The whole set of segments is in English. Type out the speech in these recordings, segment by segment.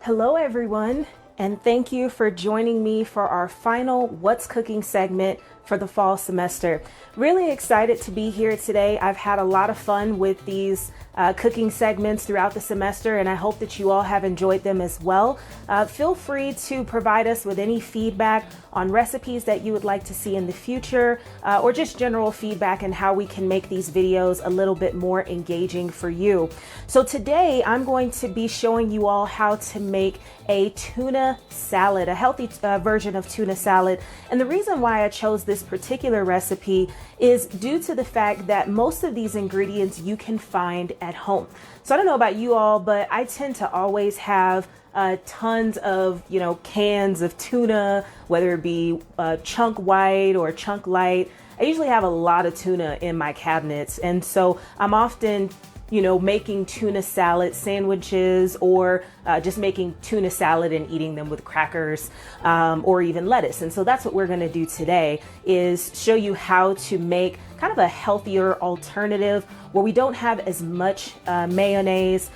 Hello, everyone, and thank you for joining me for our final What's Cooking segment for the fall semester. Really excited to be here today. I've had a lot of fun with these cooking segments throughout the semester, and I hope that you all have enjoyed them as well. Feel free to provide us with any feedback on recipes that you would like to see in the future, or just general feedback and how we can make these videos a little bit more engaging for you. So today I'm going to be showing you all how to make a tuna salad, a healthy version of tuna salad. And the reason why I chose this particular recipe is due to the fact that most of these ingredients you can find at home. So I don't know about you all, but I tend to always have tons of, cans of tuna, whether it be chunk white or chunk light. I usually have a lot of tuna in my cabinets. And so I'm often making tuna salad sandwiches, or just making tuna salad and eating them with crackers, or even lettuce. And so that's what we're going to do today, is show you how to make kind of a healthier alternative where we don't have as much mayonnaise.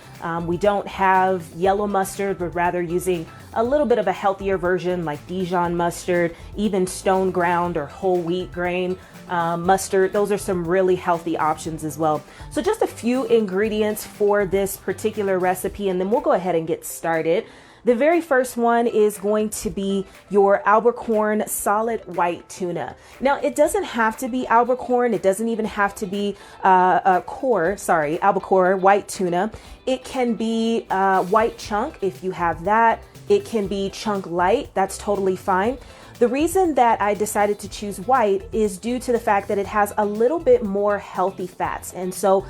We don't have yellow mustard, but rather using a little bit of a healthier version like Dijon mustard, even stone ground or whole wheat grain mustard. Those are some really healthy options as well. So just a few ingredients for this particular recipe, and then we'll go ahead and get started. The very first one is going to be your Albacore solid white tuna. Now, it doesn't have to be Albacore. It doesn't even have to be Albacore white tuna. It can be white chunk if you have that. It can be chunk light. That's totally fine. The reason that I decided to choose white is due to the fact that it has a little bit more healthy fats. And so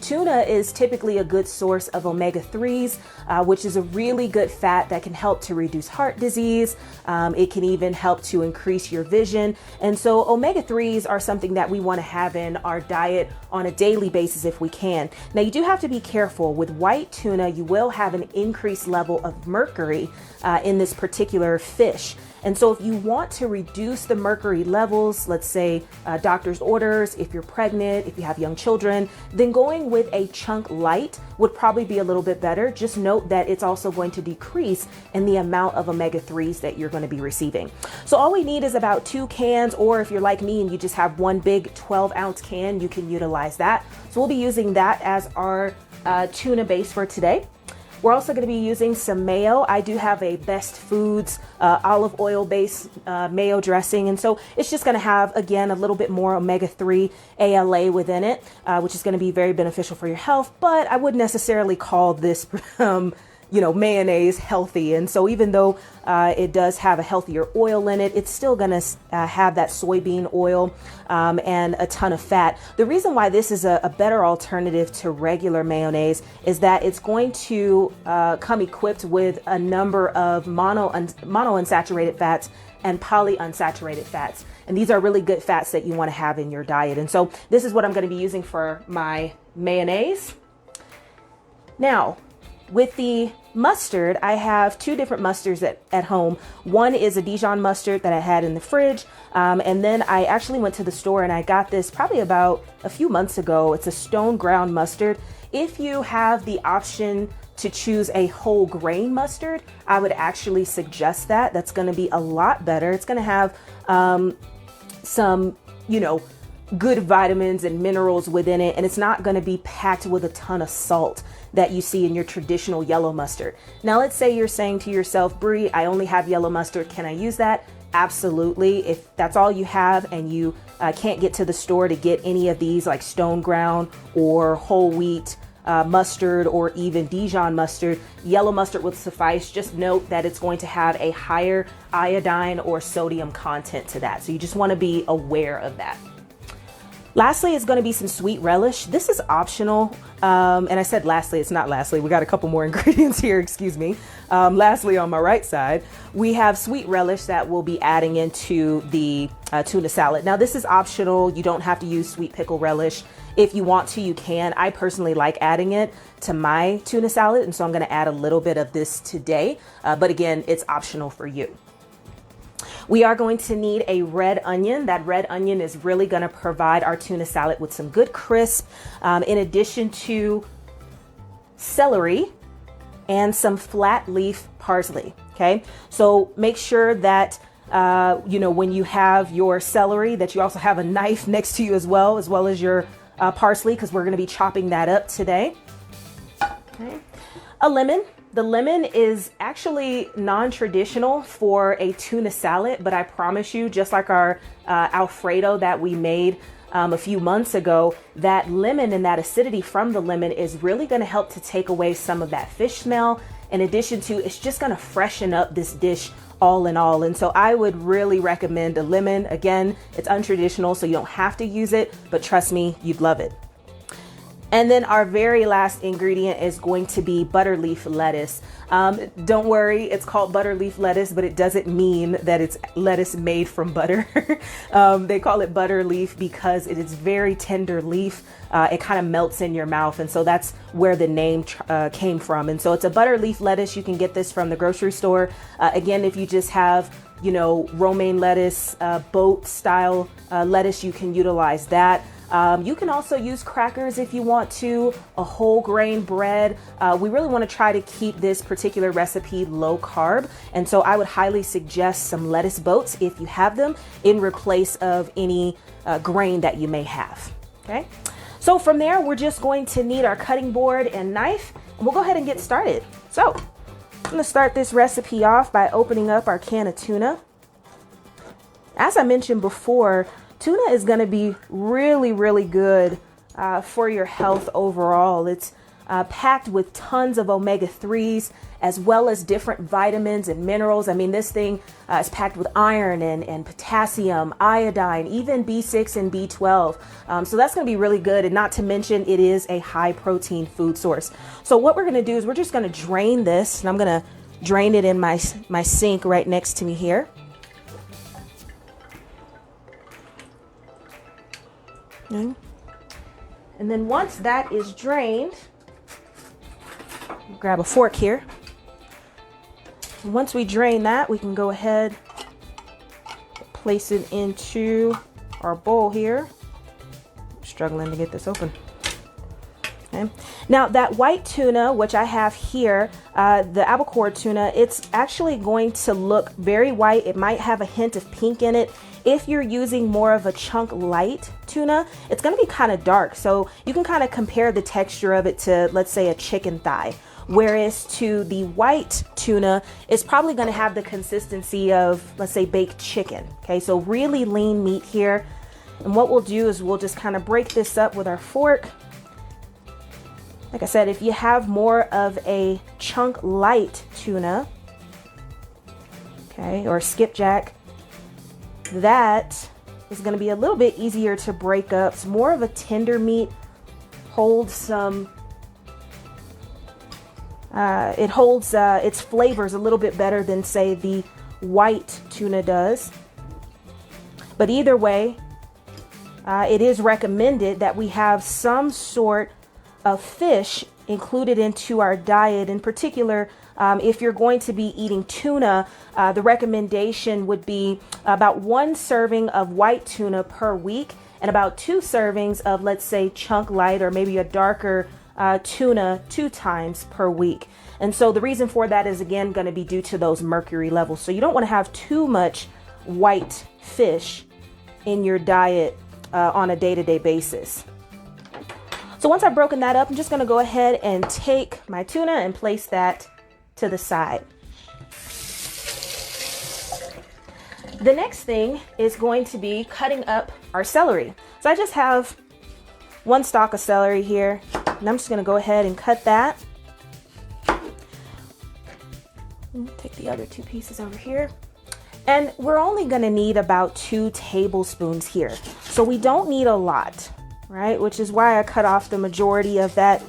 tuna is typically a good source of omega-3s, which is a really good fat that can help to reduce heart disease. It can even help to increase your vision. And so omega-3s are something that we want to have in our diet on a daily basis if we can. Now, you do have to be careful. With white tuna, you will have an increased level of mercury in this particular fish. And so if you want to reduce the mercury levels, let's say doctor's orders, if you're pregnant, if you have young children, then going with a chunk light would probably be a little bit better. Just note that it's also going to decrease in the amount of omega-3s that you're going to be receiving. So all we need is about 2 cans, or if you're like me and you just have one big 12-ounce can, you can utilize that. So we'll be using that as our tuna base for today. We're also going to be using some mayo. I do have a Best Foods olive oil based mayo dressing. And so it's just going to have, again, a little bit more omega-3 ALA within it, which is going to be very beneficial for your health. But I wouldn't necessarily call this mayonnaise healthy. And so even though it does have a healthier oil in it, it's still going to have that soybean oil and a ton of fat. The reason why this is a better alternative to regular mayonnaise is that it's going to come equipped with a number of monounsaturated fats and polyunsaturated fats. And these are really good fats that you want to have in your diet. And so this is what I'm going to be using for my mayonnaise. Now, with the mustard, I have 2 different mustards at home. One is a Dijon mustard that I had in the fridge. And then I actually went to the store and I got this probably about a few months ago. It's a stone ground mustard. If you have the option to choose a whole grain mustard, I would actually suggest that. That's going to be a lot better. It's going to have some, good vitamins and minerals within it, and it's not going to be packed with a ton of salt that you see in your traditional yellow mustard. Now, let's say you're saying to yourself, Bree, I only have yellow mustard. Can I use that? Absolutely. If that's all you have and you can't get to the store to get any of these like stone ground or whole wheat mustard or even Dijon mustard, yellow mustard will suffice. Just note that it's going to have a higher iodine or sodium content to that. So you just want to be aware of that. Lastly, it's going to be some sweet relish. This is optional. And I said lastly, it's not lastly. We got a couple more ingredients here, excuse me. Lastly, on my right side, we have sweet relish that we'll be adding into the tuna salad. Now, this is optional. You don't have to use sweet pickle relish. If you want to, you can. I personally like adding it to my tuna salad, and so I'm going to add a little bit of this today. But again, it's optional for you. We are going to need a red onion. That red onion is really going to provide our tuna salad with some good crisp. In addition to celery, and some flat leaf parsley. Okay, so make sure that when you have your celery, that you also have a knife next to you as well as your parsley, because we're going to be chopping that up today. Okay. A lemon. The lemon is actually non-traditional for a tuna salad, but I promise you, just like our Alfredo that we made a few months ago, that lemon and that acidity from the lemon is really going to help to take away some of that fish smell. In addition to, it's just going to freshen up this dish all in all. And so I would really recommend a lemon. Again, it's untraditional, so you don't have to use it, but trust me, you'd love it. And then our very last ingredient is going to be butter leaf lettuce. Don't worry, it's called butter leaf lettuce, but it doesn't mean that it's lettuce made from butter. They call it butter leaf because it is very tender leaf. It kind of melts in your mouth. And so that's where the name came from. And so it's a butter leaf lettuce. You can get this from the grocery store. Again, if you just have romaine lettuce, boat style lettuce, you can utilize that. You can also use crackers if you want to, a whole grain bread. We really want to try to keep this particular recipe low carb. And so I would highly suggest some lettuce boats if you have them in replace of any grain that you may have. Okay. So from there, we're just going to need our cutting board and knife, and we'll go ahead and get started. So I'm going to start this recipe off by opening up our can of tuna. As I mentioned before, tuna is going to be really, really good for your health overall. It's packed with tons of omega-3s as well as different vitamins and minerals. I mean, this thing is packed with iron and potassium, iodine, even B6 and B12. So that's going to be really good. And not to mention, it is a high protein food source. So what we're going to do is we're just going to drain this, and I'm going to drain it in my sink right next to me here. Okay. And then once that is drained, grab a fork here. Once we drain that, we can go ahead, place it into our bowl here. I'm struggling to get this open. Okay. Now that white tuna, which I have here, the albacore tuna, it's actually going to look very white. It might have a hint of pink in it. If you're using more of a chunk light tuna, it's going to be kind of dark. So you can kind of compare the texture of it to, let's say, a chicken thigh. Whereas to the white tuna, it's probably going to have the consistency of, let's say, baked chicken. Okay, so really lean meat here. And what we'll do is we'll just kind of break this up with our fork. Like I said, if you have more of a chunk light tuna, okay, or skipjack, that is going to be a little bit easier to break up. It's more of a tender meat, holds some, it holds its flavors a little bit better than, say, the white tuna does. But either way, it is recommended that we have some sort of fish included into our diet. In particular, if you're going to be eating tuna, the recommendation would be about 1 serving of white tuna per week and about 2 servings of, let's say, chunk light or maybe a darker tuna 2 times per week. And so the reason for that is, again, going to be due to those mercury levels. So you don't want to have too much white fish in your diet on a day-to-day basis. So once I've broken that up, I'm just going to go ahead and take my tuna and place that to the side. The next thing is going to be cutting up our celery. So I just have 1 stalk of celery here, and I'm just going to go ahead and cut that. Take the other 2 pieces over here. And we're only going to need about 2 tablespoons here. So we don't need a lot, right? Which is why I cut off the majority of that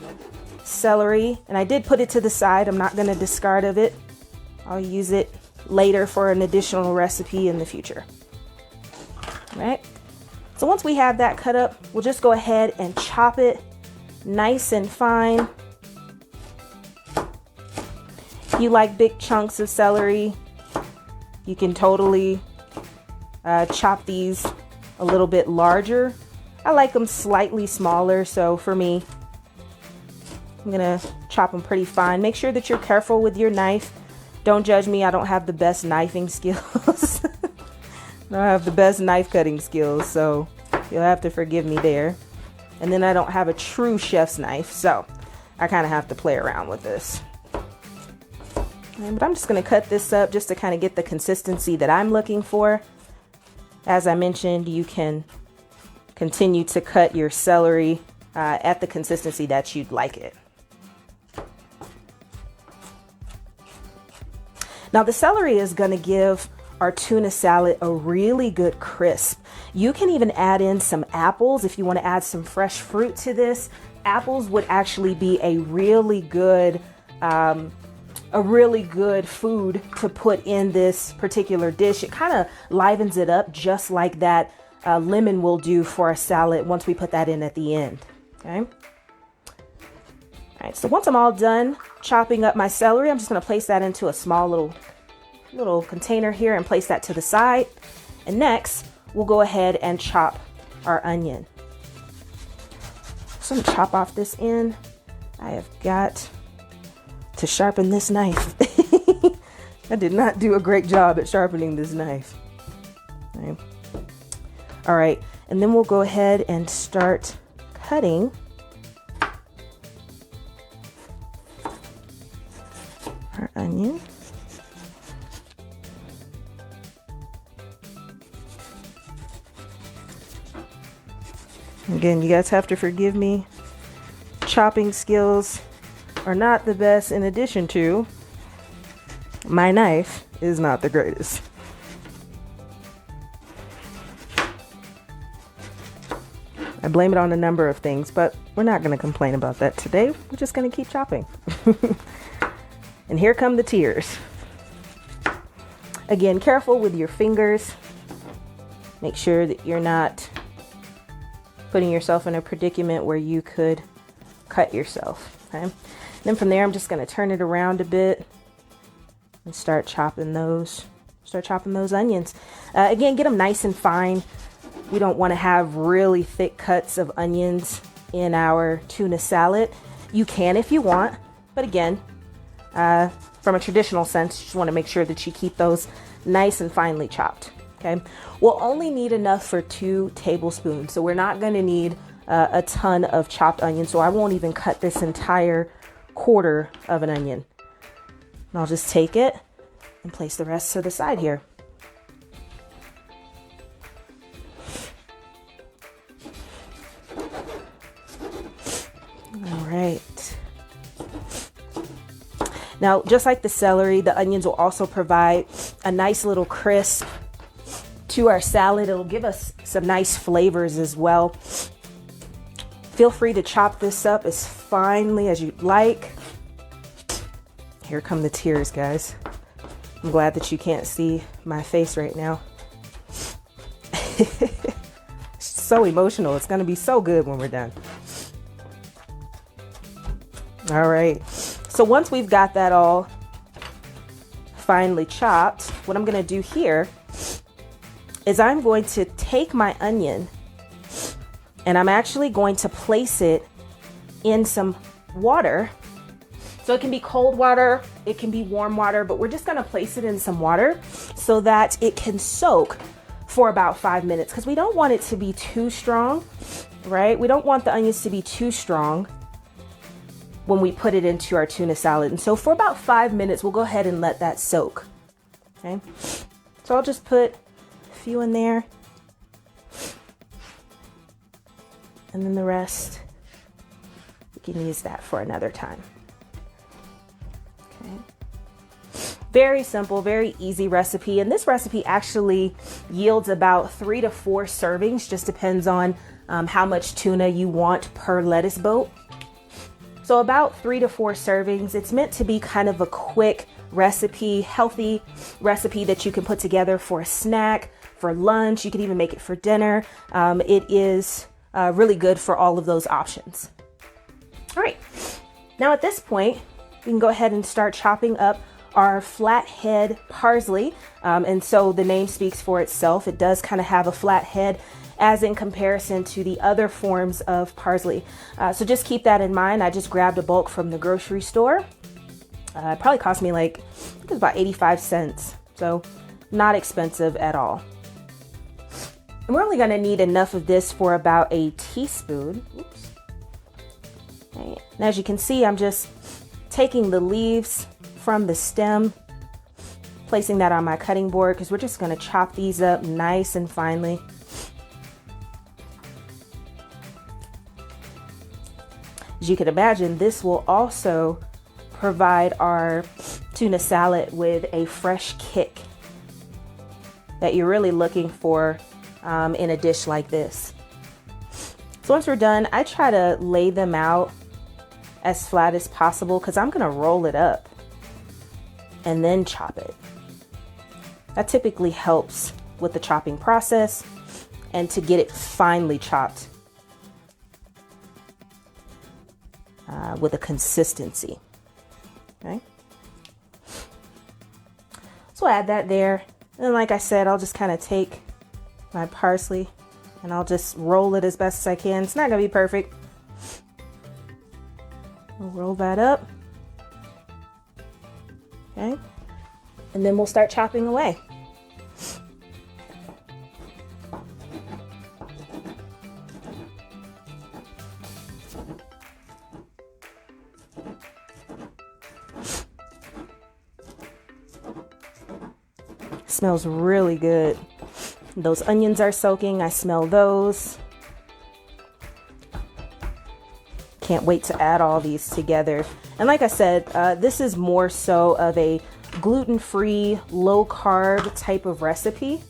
celery. And I did put it to the side. I'm not going to discard of it. I'll use it later for an additional recipe in the future. All right. So once we have that cut up, we'll just go ahead and chop it nice and fine. If you like big chunks of celery, you can totally chop these a little bit larger. I like them slightly smaller, so for me, I'm gonna chop them pretty fine. Make sure that you're careful with your knife. Don't judge me, I don't have the best knifing skills. I don't have the best knife cutting skills, so you'll have to forgive me there. And then I don't have a true chef's knife, so I kind of have to play around with this. But I'm just gonna cut this up just to kind of get the consistency that I'm looking for. As I mentioned, you can continue to cut your celery at the consistency that you'd like it. Now the celery is going to give our tuna salad a really good crisp. You can even add in some apples if you want to add some fresh fruit to this. Apples would actually be a really good food to put in this particular dish. It kind of livens it up just like that lemon will do for a salad once we put that in at the end. Okay. All right, so once I'm all done chopping up my celery, I'm just going to place that into a small little container here and place that to the side. And next, we'll go ahead and chop our onion. So I'm going to chop off this end. I have got to sharpen this knife. I did not do a great job at sharpening this knife. Okay. All right, and then we'll go ahead and start cutting our onion. Again, you guys have to forgive me. Chopping skills are not the best, in addition to my knife is not the greatest. I blame it on a number of things, but we're not going to complain about that today. We're just going to keep chopping. And here come the tears. Again, careful with your fingers. Make sure that you're not putting yourself in a predicament where you could cut yourself. Okay. Then from there, I'm just going to turn it around a bit and start chopping those onions. Again, get them nice and fine. We don't want to have really thick cuts of onions in our tuna salad. You can if you want, but again, from a traditional sense, you just want to make sure that you keep those nice and finely chopped. Okay, we'll only need enough for 2 tablespoons, so we're not going to need a ton of chopped onion. So I won't even cut this entire quarter of an onion. And I'll just take it and place the rest to the side here. All right. Now, just like the celery, the onions will also provide a nice little crisp to our salad. It'll give us some nice flavors as well. Feel free to chop this up as finely as you'd like. Here come the tears, guys. I'm glad that you can't see my face right now. It's so emotional. It's going to be so good when we're done. All right. So once we've got that all finely chopped, what I'm going to do here is I'm going to take my onion and I'm actually going to place it in some water. So it can be cold water, it can be warm water, but we're just going to place it in some water so that it can soak for about 5 minutes, because we don't want it to be too strong, right? We don't want the onions to be too strong when we put it into our tuna salad. And so for about 5 minutes, we'll go ahead and let that soak. Okay. So I'll just put a few in there. And then the rest, we can use that for another time. Okay. Very simple, very easy recipe. And this recipe actually yields about 3 to 4 servings, just depends on how much tuna you want per lettuce boat. So about 3 to 4 servings. It's meant to be kind of a quick recipe, healthy recipe that you can put together for a snack, for lunch. You can even make it for dinner. It is really good for all of those options. All right, now at this point, we can go ahead and start chopping up our flathead parsley. And so the name speaks for itself. It does kind of have a flat head. as in comparison to the other forms of parsley. So just keep that in mind. I just grabbed a bulk from the grocery store. It probably cost me like, I think it was about 85 cents. So not expensive at all. And we're only gonna need enough of this for about a teaspoon. Oops. Okay. And as you can see, I'm just taking the leaves from the stem, placing that on my cutting board because we're just gonna chop these up nice and finely. As you can imagine, this will also provide our tuna salad with a fresh kick that you're really looking for in a dish like this. So once we're done, I try to lay them out as flat as possible because I'm gonna roll it up and then chop it. That typically helps with the chopping process and to get it finely chopped with a consistency. Okay. So add that there. And like I said, I'll just kind of take my parsley and I'll just roll it as best as I can. It's not gonna be perfect. We'll roll that up. Okay. And then we'll start chopping away. Smells really good. Those onions are soaking. I smell those. Can't wait to add all these together. And like I said, this is more so of a gluten-free, low-carb type of recipe.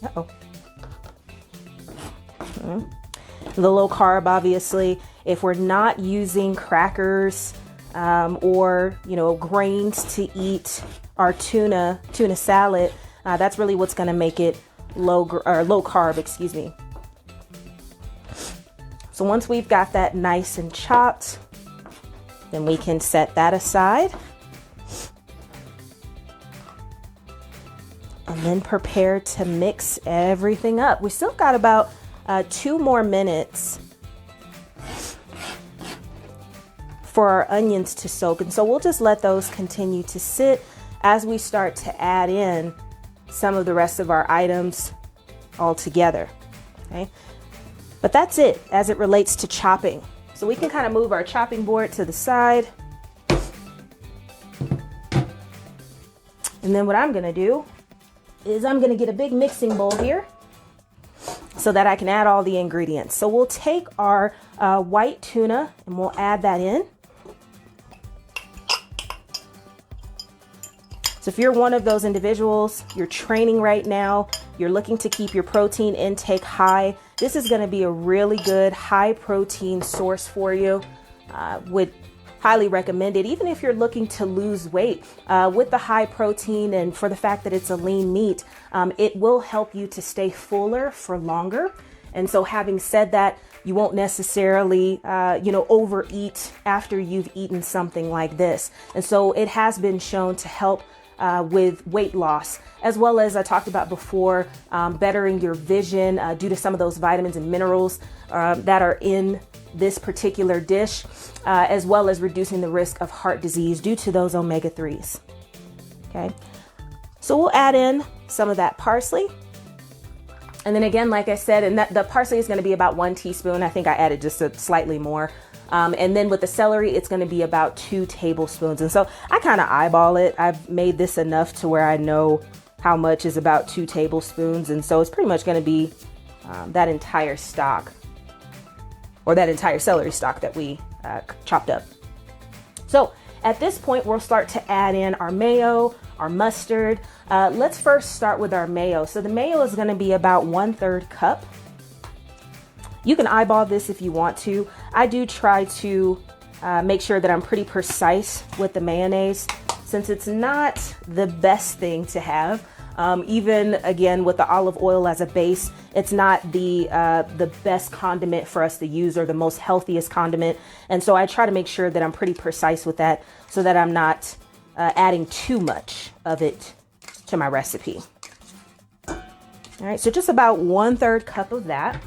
The low carb, obviously, if we're not using crackers or grains to eat our tuna salad, that's really what's going to make it low carb, excuse me. So once we've got that nice and chopped, then we can set that aside. And then prepare to mix everything up. We still got about 2 more minutes for our onions to soak. And so we'll just let those continue to sit as we start to add in some of the rest of our items all together. Okay. But that's it as it relates to chopping. So we can kind of move our chopping board to the side. And then what I'm going to do is I'm going to get a big mixing bowl here so that I can add all the ingredients. So we'll take our white tuna and we'll add that in. So if you're one of those individuals, you're training right now, you're looking to keep your protein intake high, this is going to be a really good high protein source for you. Would highly recommend it, even if you're looking to lose weight. With the high protein and for the fact that it's a lean meat, it will help you to stay fuller for longer. And so having said that, you won't necessarily, overeat after you've eaten something like this. And so it has been shown to help with weight loss, as well as I talked about before, bettering your vision due to some of those vitamins and minerals that are in this particular dish, as well as reducing the risk of heart disease due to those omega-3s. Okay, so we'll add in some of that parsley. And then again, like I said, and the parsley is going to be about 1 teaspoon. I think I added just slightly more. And then with the celery, it's going to be about 2 tablespoons. And so I kind of eyeball it. I've made this enough to where I know how much is about 2 tablespoons. And so it's pretty much going to be that entire stock, or that entire celery stock that we chopped up. So at this point, we'll start to add in our mayo, our mustard. Let's first start with our mayo. So the mayo is going to be about 1/3 cup. You can eyeball this if you want to. I do try to make sure that I'm pretty precise with the mayonnaise, since it's not the best thing to have. Even again with the olive oil as a base, it's not the best condiment for us to use, or the most healthiest condiment. And so I try to make sure that I'm pretty precise with that, so that I'm not adding too much of it to my recipe. All right, so just about 1/3 cup of that.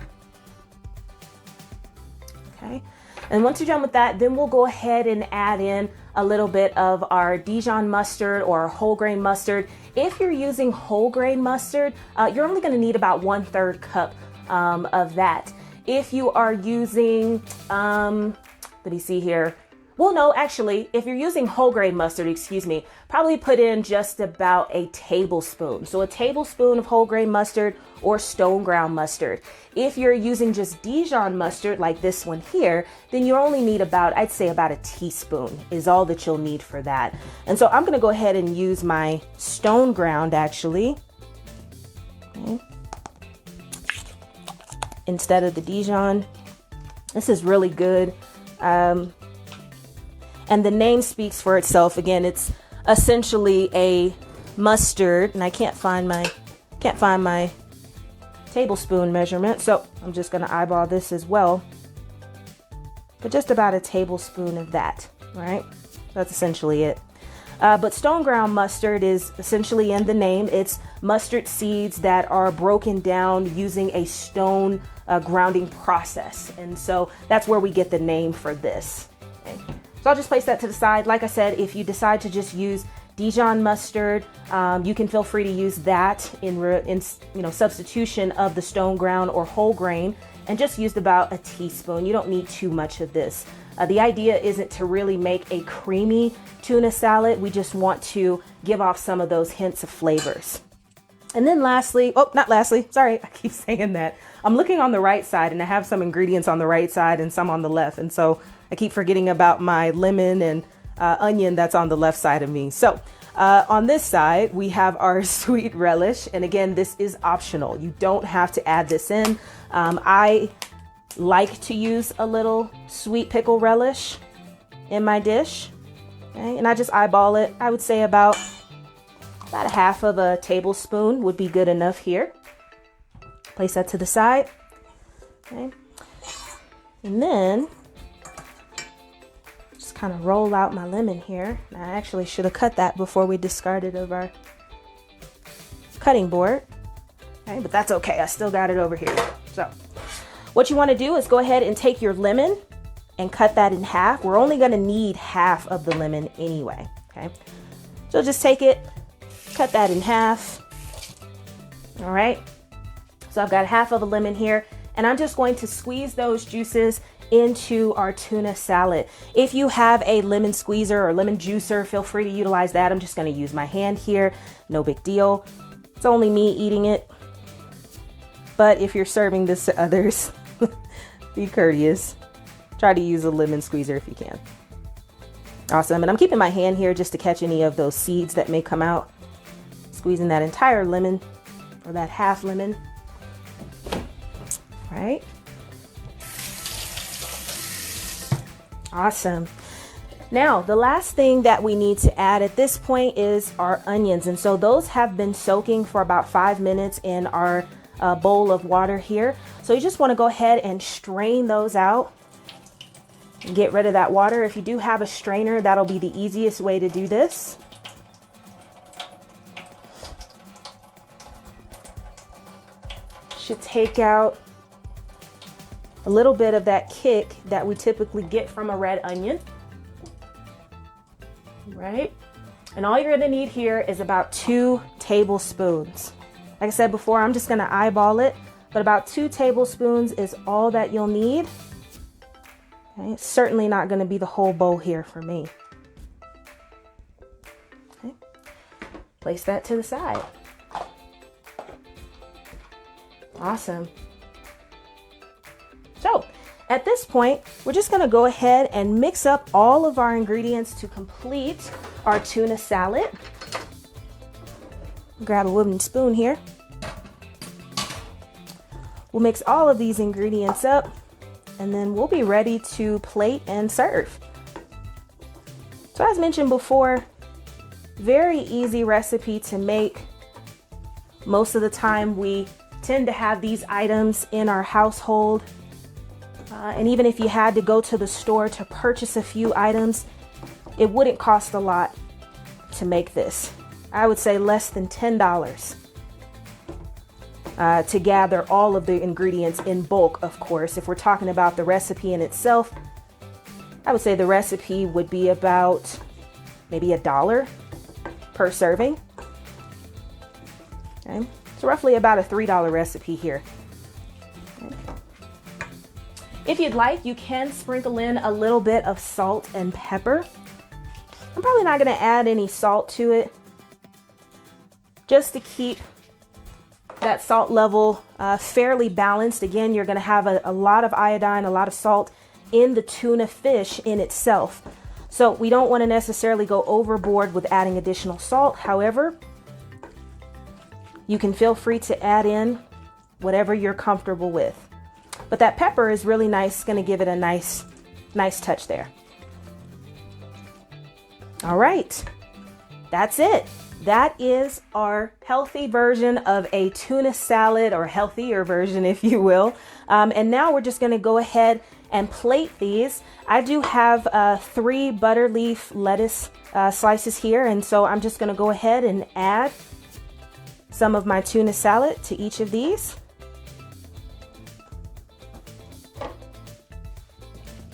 Okay. And once you're done with that, then we'll go ahead and add in a little bit of our Dijon mustard or whole grain mustard. If you're using whole grain mustard, you're only going to need about 1/3 cup of that. If you are using, let me see here. Well, no, actually, if you're using whole grain mustard, excuse me, probably put in just about a tablespoon. So a tablespoon of whole grain mustard or stone ground mustard. If you're using just Dijon mustard like this one here, then you only need about, I'd say about a teaspoon is all that you'll need for that. And so I'm going to go ahead and use my stone ground actually. Okay. Instead of the Dijon. This is really good. And the name speaks for itself. Again, it's essentially a mustard, and I can't find my tablespoon measurement, so I'm just going to eyeball this as well. But just about a tablespoon of that, right? That's essentially it. But stone ground mustard is essentially in the name. It's mustard seeds that are broken down using a stone grounding process. And so that's where we get the name for this. Okay. So I'll just place that to the side. Like I said, if you decide to just use Dijon mustard, you can feel free to use that in substitution of the stone ground or whole grain, and just use about a teaspoon. You don't need too much of this. The idea isn't to really make a creamy tuna salad. We just want to give off some of those hints of flavors. And then lastly, sorry, I keep saying that. I'm looking on the right side and I have some ingredients on the right side and some on the left. And so I keep forgetting about my lemon and onion that's on the left side of me. So on this side, we have our sweet relish. And again, this is optional. You don't have to add this in. I like to use a little sweet pickle relish in my dish. Okay, and I just eyeball it. I would say about a half of a tablespoon would be good enough here. Place that to the side. Okay. And then just kind of roll out my lemon here. I actually should have cut that before we discarded of our cutting board. Okay, but that's okay. I still got it over here. So what you want to do is go ahead and take your lemon and cut that in half. We're only going to need half of the lemon anyway. Okay. So just take it, cut that in half. All right. So I've got half of a lemon here, and I'm just going to squeeze those juices into our tuna salad. If you have a lemon squeezer or lemon juicer, feel free to utilize that. I'm just going to use my hand here. No big deal. It's only me eating it. But if you're serving this to others, be courteous. Try to use a lemon squeezer if you can. Awesome. And I'm keeping my hand here just to catch any of those seeds that may come out. Squeezing that entire lemon, or that half lemon. Right? Awesome. Now, the last thing that we need to add at this point is our onions. And so those have been soaking for about 5 minutes in our bowl of water here. So you just want to go ahead and strain those out and get rid of that water. If you do have a strainer, that'll be the easiest way to do this. Should take out a little bit of that kick that we typically get from a red onion, right? And all you're gonna need here is about 2 tablespoons. Like I said before, I'm just gonna eyeball it, but about 2 tablespoons is all that you'll need. Okay, it's certainly not gonna be the whole bowl here for me. Okay, place that to the side. Awesome. So at this point, we're just going to go ahead and mix up all of our ingredients to complete our tuna salad. Grab a wooden spoon here. We'll mix all of these ingredients up, and then we'll be ready to plate and serve. So as mentioned before, very easy recipe to make. Most of the time we tend to have these items in our household. And even if you had to go to the store to purchase a few items, it wouldn't cost a lot to make this. I would say less than $10. to gather all of the ingredients in bulk, of course. If we're talking about the recipe in itself, I would say the recipe would be about maybe $1 per serving. Okay. It's roughly about a $3 recipe here. Okay. If you'd like, you can sprinkle in a little bit of salt and pepper. I'm probably not going to add any salt to it, just to keep that salt level fairly balanced. Again, you're going to have a lot of iodine, a lot of salt in the tuna fish in itself. So we don't want to necessarily go overboard with adding additional salt. However, you can feel free to add in whatever you're comfortable with. But that pepper is really nice. It's going to give it a nice touch there. All right, that's it. That is our healthy version of a tuna salad, or healthier version, if you will. And now we're just going to go ahead and plate these. I do have 3 butter leaf lettuce slices here, and so I'm just going to go ahead and add some of my tuna salad to each of these.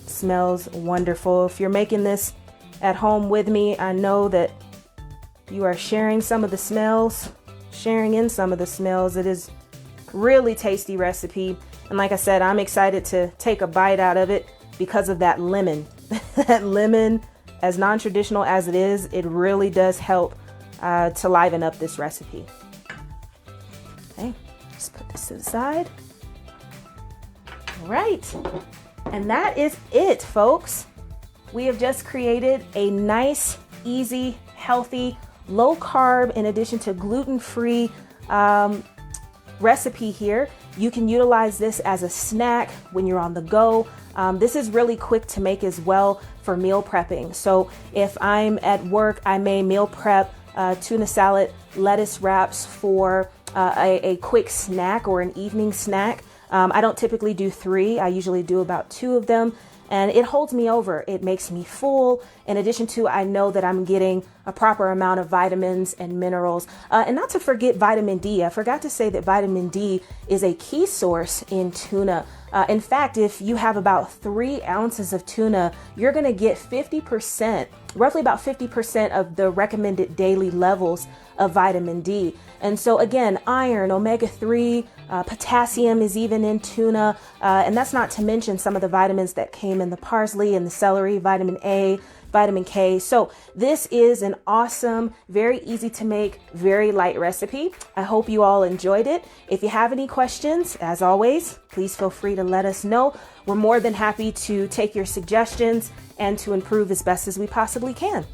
Smells wonderful. If you're making this at home with me, I know that you are sharing in some of the smells. It is really tasty recipe. And like I said, I'm excited to take a bite out of it because of that lemon. That lemon, as non-traditional as it is, it really does help to liven up this recipe. Okay, just put this to the side. All right, and that is it, folks. We have just created a nice, easy, healthy, low carb, in addition to gluten-free recipe here. You can utilize this as a snack when you're on the go. This is really quick to make as well for meal prepping. So if I'm at work, I may meal prep tuna salad, lettuce wraps for a quick snack or an evening snack. I don't typically do 3. I usually do about 2 of them. And it holds me over. It makes me full. In addition to, I know that I'm getting a proper amount of vitamins and minerals. And not to forget vitamin D. I forgot to say that vitamin D is a key source in tuna. In fact, if you have about 3 ounces of tuna, you're going to get 50%, roughly about 50% of the recommended daily levels of vitamin D. And so again, iron, omega-3, potassium is even in tuna. And that's not to mention some of the vitamins that came in the parsley and the celery, vitamin A, vitamin K. So this is an awesome, very easy to make, very light recipe. I hope you all enjoyed it. If you have any questions, as always, please feel free to let us know. We're more than happy to take your suggestions and to improve as best as we possibly can.